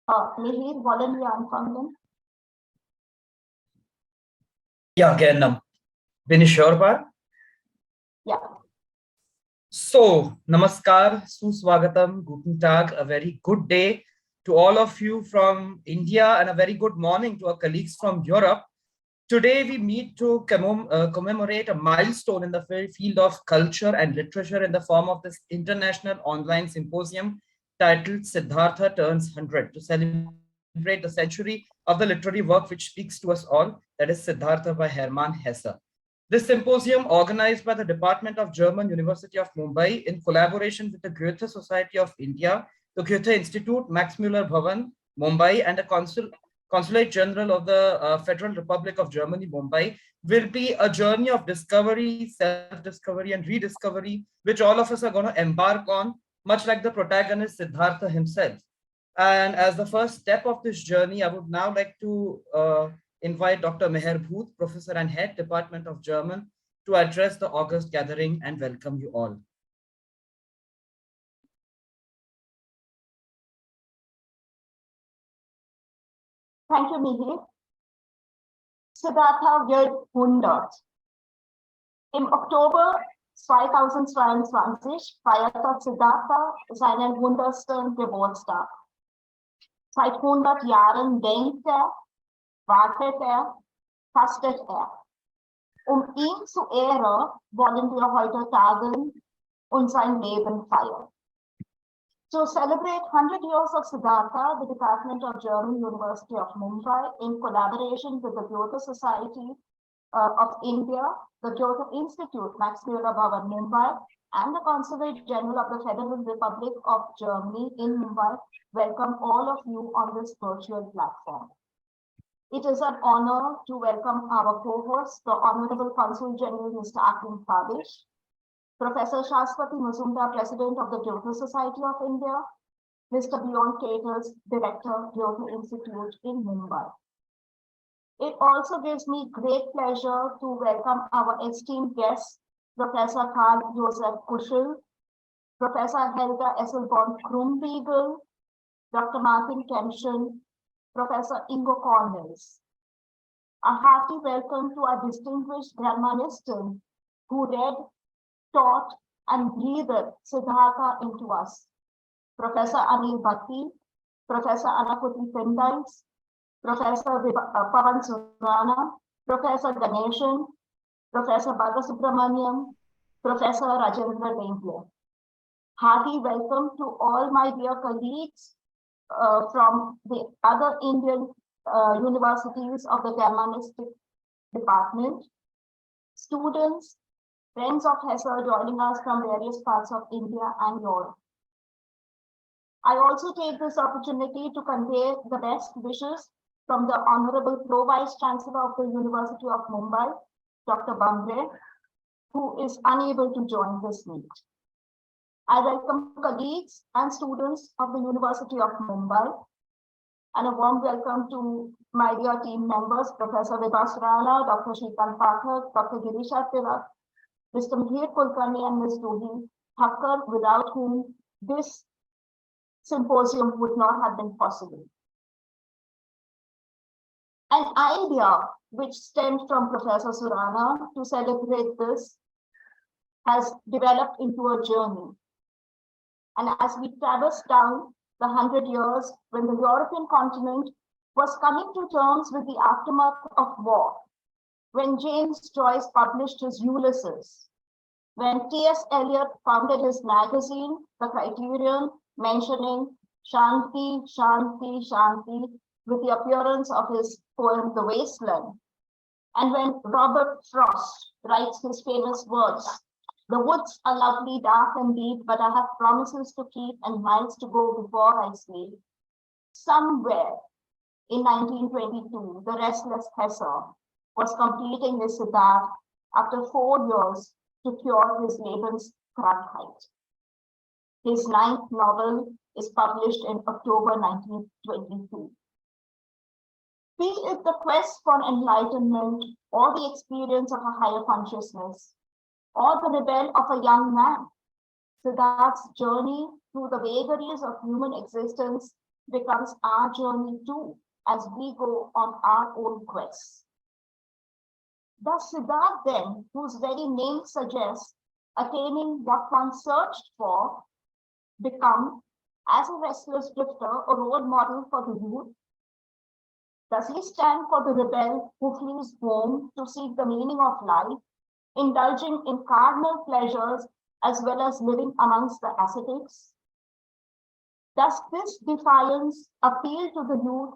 Mihir, wollen wir anfangen? Ja, gerne. Bin ich hörbar? Ja. So, namaskar, suswagatam, guten Tag, a very good day to all of you from India and a very good morning to our colleagues from Europe. Today we meet to commemorate a milestone in the field of culture and literature in the form of this international online symposium titled Siddhartha Turns 100 to celebrate the century of the literary work which speaks to us all, that is Siddhartha by Hermann Hesse. This symposium, organized by the Department of German University of Mumbai in collaboration with the Goethe Society of India, the Goethe Institute, Max Mueller Bhavan, Mumbai, and the Consulate General of the Federal Republic of Germany, Mumbai, will be a journey of discovery, self-discovery, and rediscovery, which all of us are going to embark on, much like the protagonist Siddhartha himself. And as the first step of this journey, I would now like to invite Dr. Mueller Bhavan, Professor and Head, Department of German, to address the August gathering and welcome you all. Thank you, Mihir. Siddhartha wird 100. Im Oktober 2022 feierte Siddhartha seinen 100. Geburtstag. Seit 100 Jahren denkt er, wartet er, fastet er. Ihn zu Ehren wollen wir heute tagen und sein Leben feiern. To celebrate 100 years of Siddhartha, the Department of German University of Mumbai, in collaboration with the Goethe Society of India, the Goethe Institute, Max Mueller Bhavan, Mumbai, and the Consulate General of the Federal Republic of Germany in Mumbai, welcome all of you on this virtual platform. It is an honor to welcome our co-host, the Honorable Consul General Mr. Akim Pavish, Professor Shashwati Mazumdar, President of the Goethe Society of India, Mr. Bjorn Caters, Director, Goethe Institute in Mumbai. It also gives me great pleasure to welcome our esteemed guests, Professor Karl Josef Kuschel, Professor Helga Esselborn-Krumbiegel, Dr. Martin Kempschen, Professor Ingo Cornels. A hearty welcome to our distinguished Germanistin who read, taught, and breathed Siddhartha into us. Professor Anil Bhatti, Professor Anakuti Pendais, Professor Pavan Surana, Professor Ganeshan, Professor Balasubramaniam, Professor Rajendra Dengle. Hearty welcome to all my dear colleagues from the other Indian universities of the Germanistic department, students, friends of Hesse joining us from various parts of India and Europe. I also take this opportunity to convey the best wishes from the Honorable Pro Vice Chancellor of the University of Mumbai, Dr. Bambre, who is unable to join this meet. I welcome colleagues and students of the University of Mumbai, and a warm welcome to my dear team members, Professor Vibhas Rana, Dr. Shrikant Pathak, Dr. Girisha Tilak, Mr. Mihir Kulkarni, and Ms. Ruhi Thakkar, without whom this symposium would not have been possible. An idea which stemmed from Professor Surana to celebrate this has developed into a journey. And as we traverse down the 100 years when the European continent was coming to terms with the aftermath of war, when James Joyce published his Ulysses, when T.S. Eliot founded his magazine, The Criterion, mentioning Shanti, Shanti, Shanti, with the appearance of his poem, The Wasteland, and when Robert Frost writes his famous words, "The woods are lovely, dark and deep, but I have promises to keep and miles to go before I sleep." Somewhere in 1922, the restless Hesse was completing his Siddhartha after 4 years to cure his Lebenskrankheit. His 9th novel is published in October 1922. Be it the quest for enlightenment or the experience of a higher consciousness, or the rebel of a young man, Siddhartha's journey through the vagaries of human existence becomes our journey too as we go on our own quests. Thus, Siddhartha then, whose very name suggests attaining what one searched for, become, as a restless drifter, a role model for the youth? Does he stand for the rebel who flees home to seek the meaning of life, indulging in carnal pleasures as well as living amongst the ascetics? Does this defiance appeal to the youth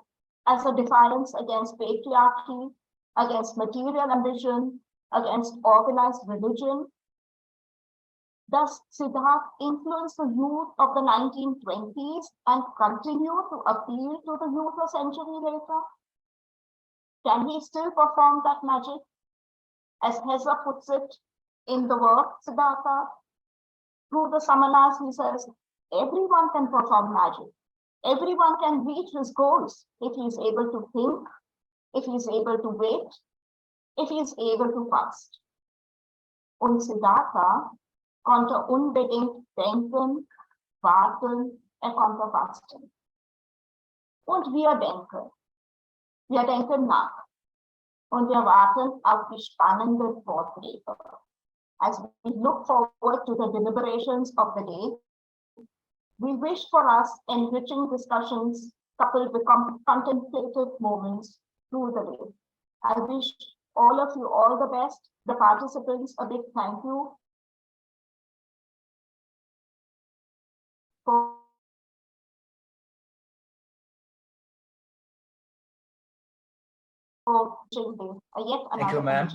as a defiance against patriarchy, against material ambition, against organized religion? Does Siddhartha influence the youth of the 1920s and continue to appeal to the youth a century later? Can he still perform that magic? As Hesse puts it in the work Siddhartha, through the semanas, he says, everyone can perform magic. Everyone can reach his goals if he is able to think, if he is able to wait, if he is able to fast. Und Siddhartha konnte unbedingt denken, warten, konnte fasten. Und wir denken. Wir denken nach. Und wir warten auf die spannenden Vorträge. As we look forward to the deliberations of the day, we wish for us enriching discussions coupled with contemplative moments through the day. I wish all of you all the best. The participants, a big thank you for Thank you, ma'am.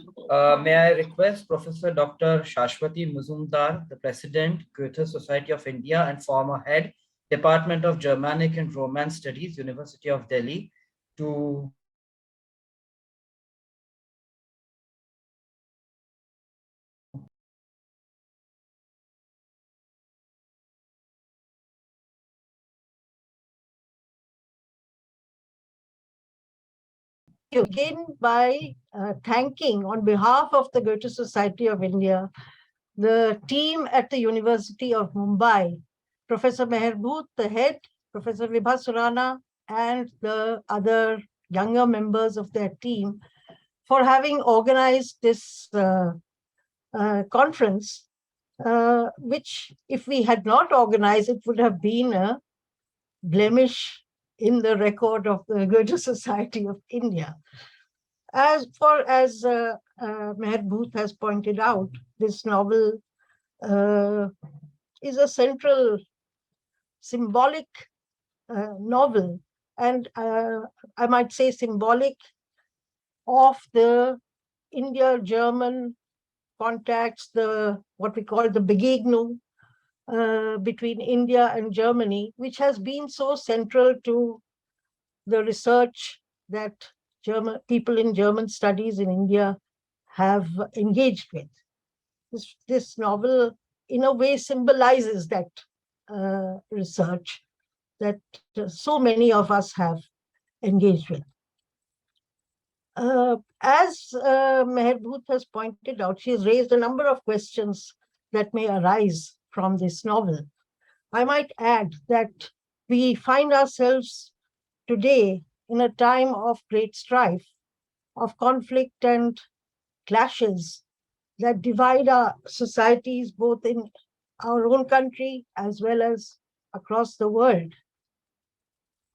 May I request Professor Dr. Shashwati Muzumdar, the President, Goethe Society of India and former head, Department of Germanic and Romance Studies, University of Delhi, to begin by thanking, on behalf of the Goethe Society of India, the team at the University of Mumbai, Professor Meherbooth, the head, Professor Vibha Surana, and the other younger members of their team for having organized this conference, which, if we had not organized, it would have been a blemish in the record of the Goethe Society of India. As Meherbooth has pointed out, this novel is a central symbolic novel, and I might say symbolic of the India-German contacts, what we call the Begegnung between India and Germany, which has been so central to the research that people in German studies in India have engaged with. This novel, in a way, symbolizes that research that so many of us have engaged with. As Meherbooth has pointed out, she has raised a number of questions that may arise from this novel. I might add that we find ourselves today in a time of great strife, of conflict and clashes that divide our societies both in our own country as well as across the world.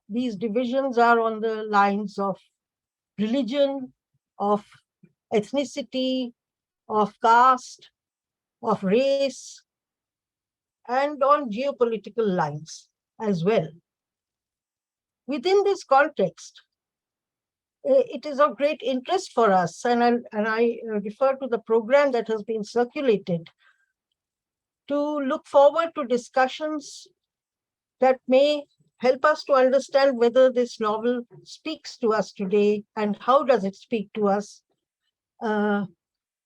These divisions are on the lines of religion, of ethnicity, of caste, of race, and on geopolitical lines as well. Within this context, it is of great interest for us, and I refer to the program that has been circulated, to look forward to discussions that may help us to understand whether this novel speaks to us today and how does it speak to us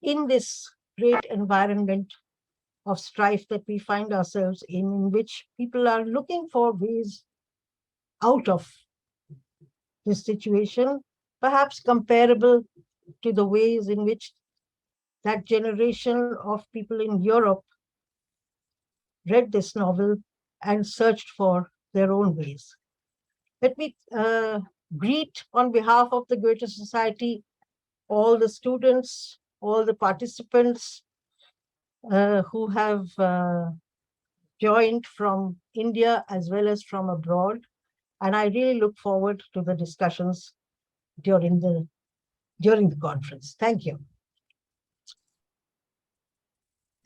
in this great environment of strife that we find ourselves in which people are looking for ways out of this situation, perhaps comparable to the ways in which that generation of people in Europe read this novel and searched for their own ways. Let me greet on behalf of the Goethe Society all the students, all the participants who have joined from India as well as from abroad. And I really look forward to the discussions during the conference. Thank you.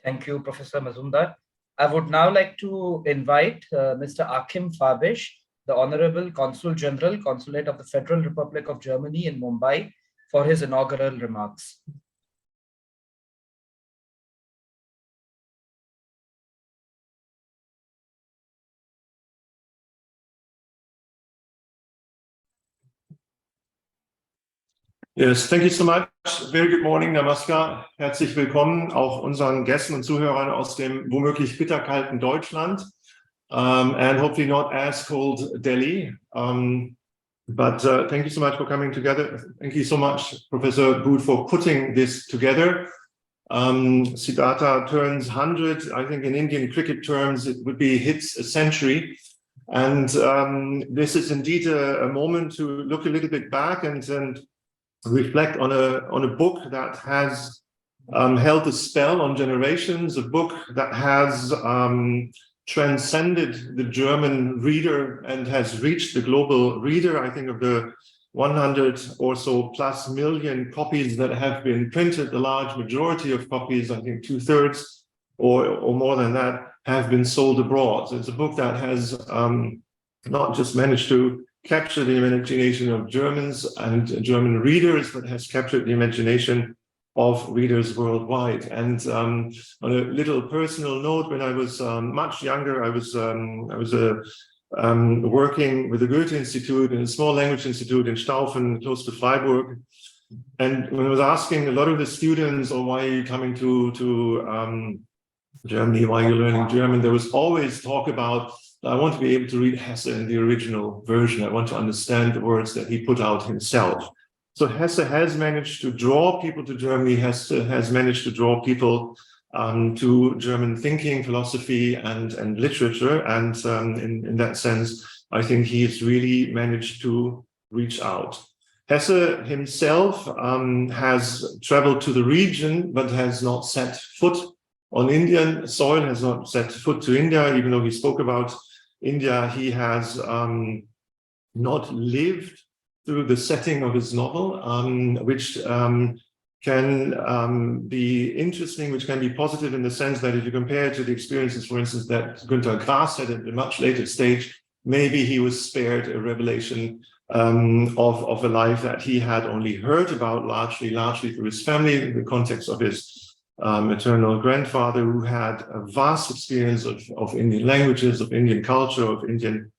Thank you, Professor Mazumdar. I would now like to invite Mr. Achim Fabisch, the Honorable Consul General, Consulate of the Federal Republic of Germany in Mumbai, for his inaugural remarks. Yes, thank you so much. Very good morning, Namaskar. Herzlich willkommen auch unseren Gästen und Zuhörern aus dem womöglich bitterkalten Deutschland, and hopefully not as cold Delhi. But thank you so much for coming together. Thank you so much, Professor Booth, for putting this together. Siddhartha turns 100. I think in Indian cricket terms, it would be hits a century. And this is indeed a moment to look a little bit back and reflect on a book that has held a spell on generations, a book that has transcended the German reader and has reached the global reader. I think of the 100 or so plus million copies that have been printed, the large majority of copies, I think 2/3 or more than that, have been sold abroad. So it's a book that has not just managed to capture the imagination of Germans and German readers, but has captured the imagination of readers worldwide. And on a little personal note, when I was much younger, I was working with the Goethe Institut in a small language institute in Staufen, close to Freiburg. And when I was asking a lot of the students, "Oh, why are you coming to Germany? Why are you learning German?" there was always talk about, I want to be able to read Hesse in the original version. I want to understand the words that he put out himself. So Hesse has managed to draw people to Germany, Hesse has managed to draw people to German thinking, philosophy, and literature. And in that sense, I think he has really managed to reach out. Hesse himself has traveled to the region, but has not set foot on Indian soil, has not set foot to India, even though he spoke about India. He has not lived through the setting of his novel, which can be interesting, which can be positive in the sense that if you compare it to the experiences, for instance, that Günter Grass had at a much later stage, maybe he was spared a revelation of a life that he had only heard about largely through his family, in the context of his maternal grandfather, who had a vast experience of Indian languages, of Indian culture, of Indian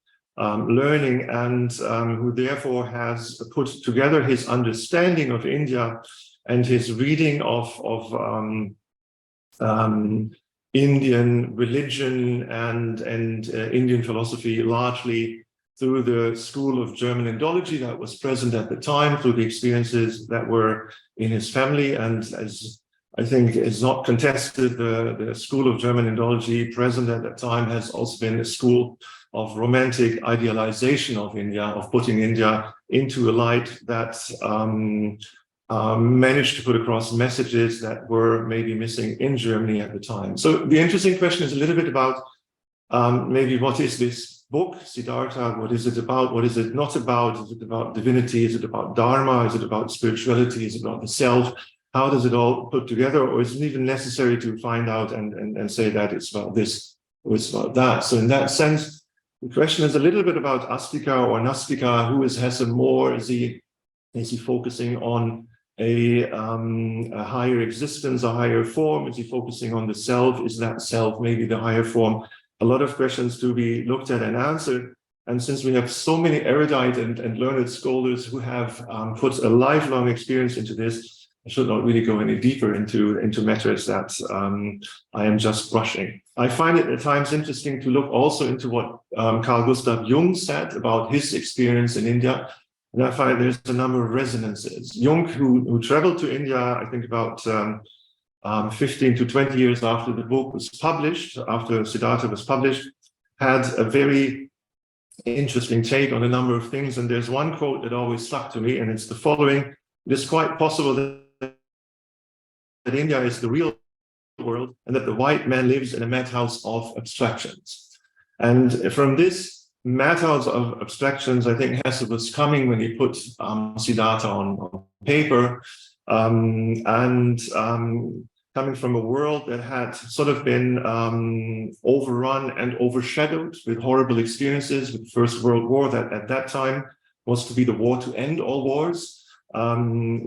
learning, and who therefore has put together his understanding of India and his reading of Indian religion and Indian philosophy largely through the School of German Indology that was present at the time, through the experiences that were in his family. And as I think is not contested, the School of German Indology present at that time has also been a school of romantic idealization of India, of putting India into a light that managed to put across messages that were maybe missing in Germany at the time. So the interesting question is a little bit about maybe what is this book, Siddhartha? What is it about? What is it not about? Is it about divinity? Is it about Dharma? Is it about spirituality? Is it about the self? How does it all put together? Or is it even necessary to find out and say that it's about this or it's about that? So in that sense, the question is a little bit about Astika or Nastika. Who is Hesse more? Is he focusing on a higher existence, a higher form? Is he focusing on the self? Is that self maybe the higher form? A lot of questions to be looked at and answered. And since we have so many erudite and learned scholars who have put a lifelong experience into this, I should not really go any deeper into matters that I am just brushing. I find it at times interesting to look also into what Carl Gustav Jung said about his experience in India. And I find there's a number of resonances. Jung, who traveled to India, I think about 15 to 20 years after the book was published, after Siddhartha was published, had a very interesting take on a number of things. And there's one quote that always stuck to me, and it's the following: "It is quite possible that India is the real world and that the white man lives in a madhouse of abstractions." And from this madhouse of abstractions, I think Hesse was coming when he put Siddhartha on paper, coming from a world that had sort of been overrun and overshadowed with horrible experiences, with the First World War that at that time was to be the war to end all wars,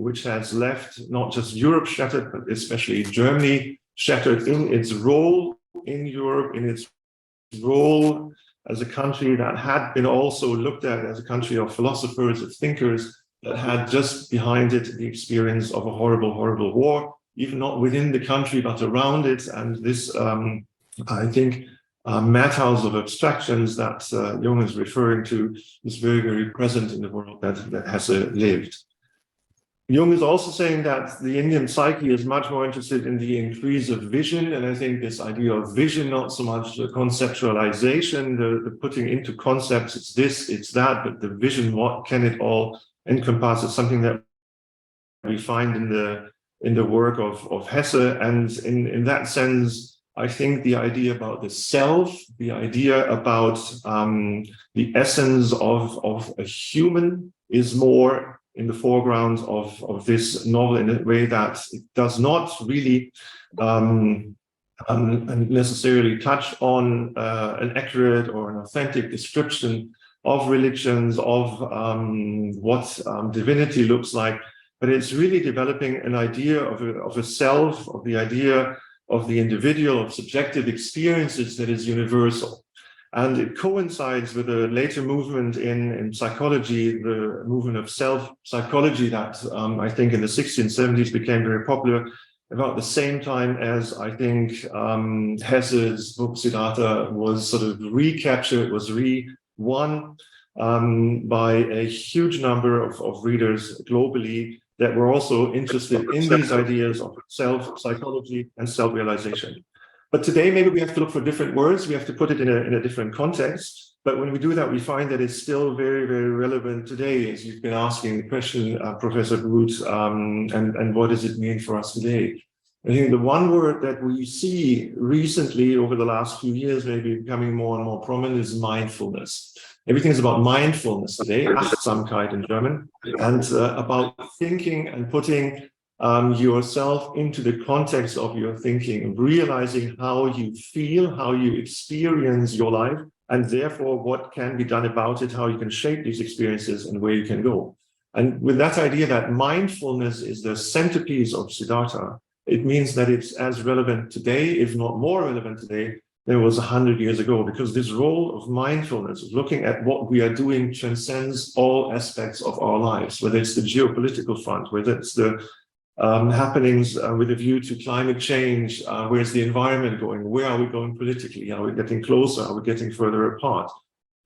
which has left not just Europe shattered, but especially Germany shattered in its role in Europe, in its role as a country that had been also looked at as a country of philosophers, of thinkers, that had just behind it the experience of a horrible, horrible war, even not within the country, but around it. And this, I think, madhouse of abstractions that Jung is referring to is very, very present in the world that Hesse lived. Jung is also saying that the Indian psyche is much more interested in the increase of vision. And I think this idea of vision, not so much the conceptualization, the putting into concepts, it's this, it's that, but the vision, what can it all encompass, is something that we find in the work of Hesse. And in that sense, I think the idea about the self, the idea about the essence of a human is more in the foreground of this novel, in a way that it does not really necessarily touch on an accurate or an authentic description of religions, of what divinity looks like, but it's really developing an idea of a self, of the idea of the individual, of subjective experiences that is universal. And it coincides with a later movement in psychology, the movement of self-psychology that I think in the 60s and 70s became very popular about the same time as I think Hesse's book Siddhartha was sort of recaptured, was re-won by a huge number of readers globally that were also interested in these ideas of self-psychology and self-realization. But today, maybe we have to look for different words. We have to put it in a different context. But when we do that, we find that it's still very, very relevant today, as you've been asking the question, Professor Groot, and what does it mean for us today? I think the one word that we see recently over the last few years, maybe becoming more and more prominent, is mindfulness. Everything is about mindfulness today, Achtsamkeit in German, and about thinking and putting yourself into the context of your thinking, realizing how you feel, how you experience your life, and therefore what can be done about it, how you can shape these experiences and where you can go. And with that idea that mindfulness is the centerpiece of Siddhartha, it means that it's as relevant today, if not more relevant today, than it was 100 years ago, because this role of mindfulness, of looking at what we are doing, transcends all aspects of our lives, whether it's the geopolitical front, whether it's the happenings with a view to climate change, where's the environment going, where are we going politically, are we getting closer, are we getting further apart?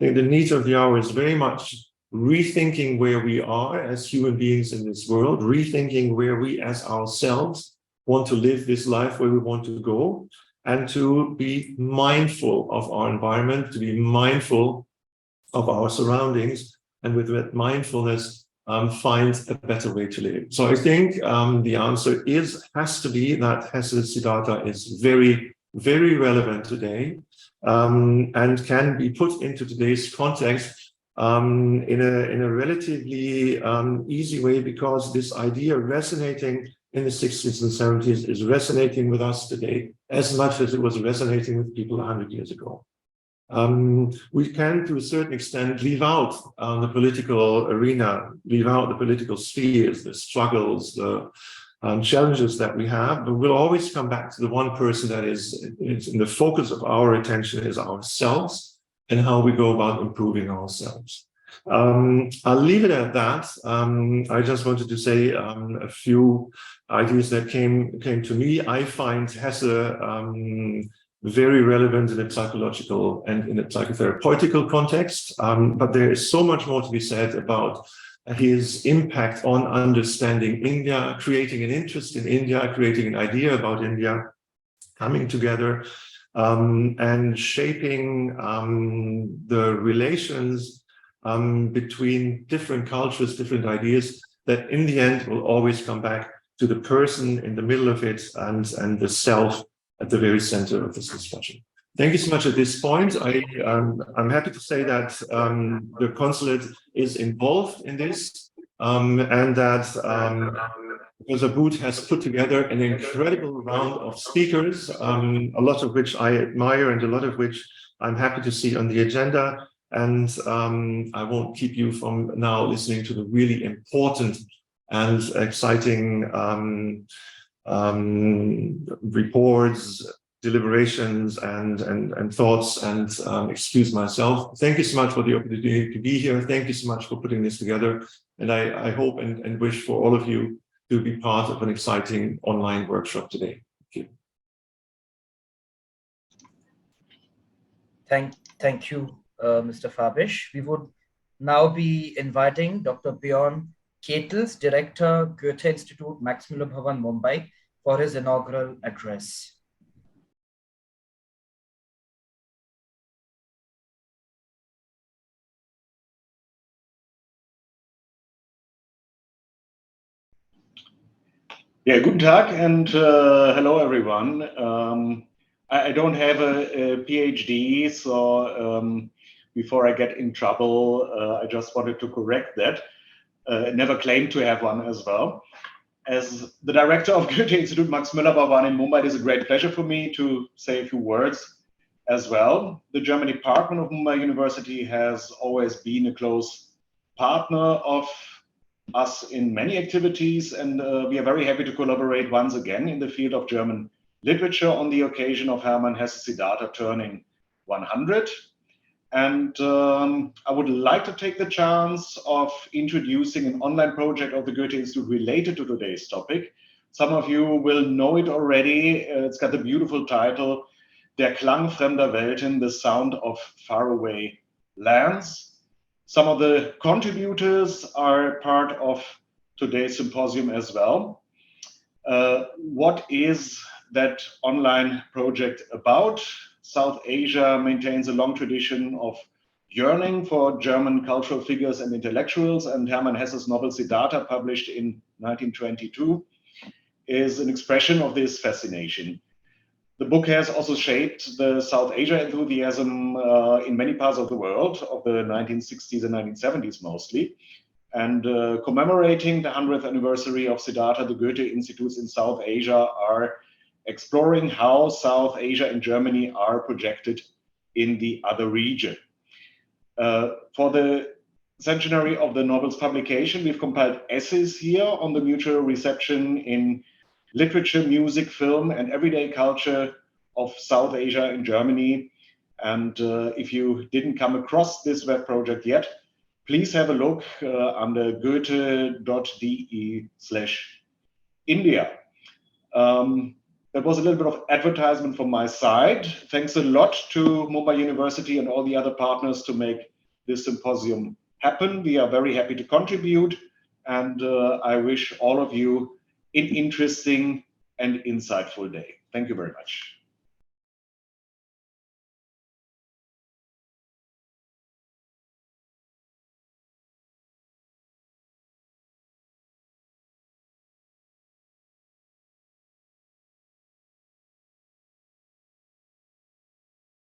I think the need of the hour is very much rethinking where we are as human beings in this world, rethinking where we as ourselves want to live this life, where we want to go, and to be mindful of our environment, to be mindful of our surroundings, and with that mindfulness, find a better way to live. So I think the answer has to be that Hesse's Siddhartha is very, very relevant today, and can be put into today's context in a relatively easy way, because this idea resonating in the 60s and 70s is resonating with us today as much as it was resonating with people 100 years ago. We can, to a certain extent, leave out the political arena, leave out the political spheres, the struggles, the challenges that we have, but we'll always come back to the one person that is in the focus of our attention, is ourselves, and how we go about improving ourselves. I'll leave it at that. I just wanted to say a few ideas that came to me. I find Hesse very relevant in a psychological and in a psychotherapeutical context, but there is so much more to be said about his impact on understanding India, creating an interest in India, creating an idea about India, coming together and shaping the relations between different cultures, different ideas, that in the end will always come back to the person in the middle of it and the self at the very center of this discussion. Thank you so much at this point. I'm happy to say that the Consulate is involved in this and that Professor Booth has put together an incredible round of speakers, a lot of which I admire and a lot of which I'm happy to see on the agenda. And I won't keep you from now listening to the really important and exciting reports, deliberations, and thoughts, and excuse myself. Thank you so much for the opportunity to be here. Thank you so much for putting this together. And I hope and wish for all of you to be part of an exciting online workshop today. Thank you. Thank you, Mr. Fabisch. We would now be inviting Dr. Björn Ketels, Director, Goethe Institut, Mueller Bhavan, Mumbai, for his inaugural address. Yeah, guten Tag and hello everyone. I don't have a PhD, so before I get in trouble, I just wanted to correct that. Never claimed to have one as well. As the director of Goethe Institut Mueller Bhavan in Mumbai, it is a great pleasure for me to say a few words as well. The German department of Mumbai University has always been a close partner of us in many activities, and we are very happy to collaborate once again in the field of German literature on the occasion of Hermann Hesse Siddhartha turning 100. And I would like to take the chance of introducing an online project of the Goethe Institute related to today's topic. Some of you will know it already. It's got the beautiful title, Der Klang fremder Welten, the sound of faraway lands. Some of the contributors are part of today's symposium as well. What is that online project about? South Asia maintains a long tradition of yearning for German cultural figures and intellectuals, and Hermann Hesse's novel Siddhartha, published in 1922, is an expression of this fascination. The book has also shaped the South Asia enthusiasm in many parts of the world of the 1960s and 1970s mostly. And commemorating the 100th anniversary of Siddhartha, the Goethe Institutes in South Asia are exploring how South Asia and Germany are projected in the other region. For the centenary of the novel's publication, we've compiled essays here on the mutual reception in literature, music, film, and everyday culture of South Asia and Germany. And if you didn't come across this web project yet, please have a look under goethe.de/India. That was a little bit of advertisement from my side. Thanks a lot to Mumbai University and all the other partners to make this symposium happen. We are very happy to contribute, and I wish all of you an interesting and insightful day. Thank you very much.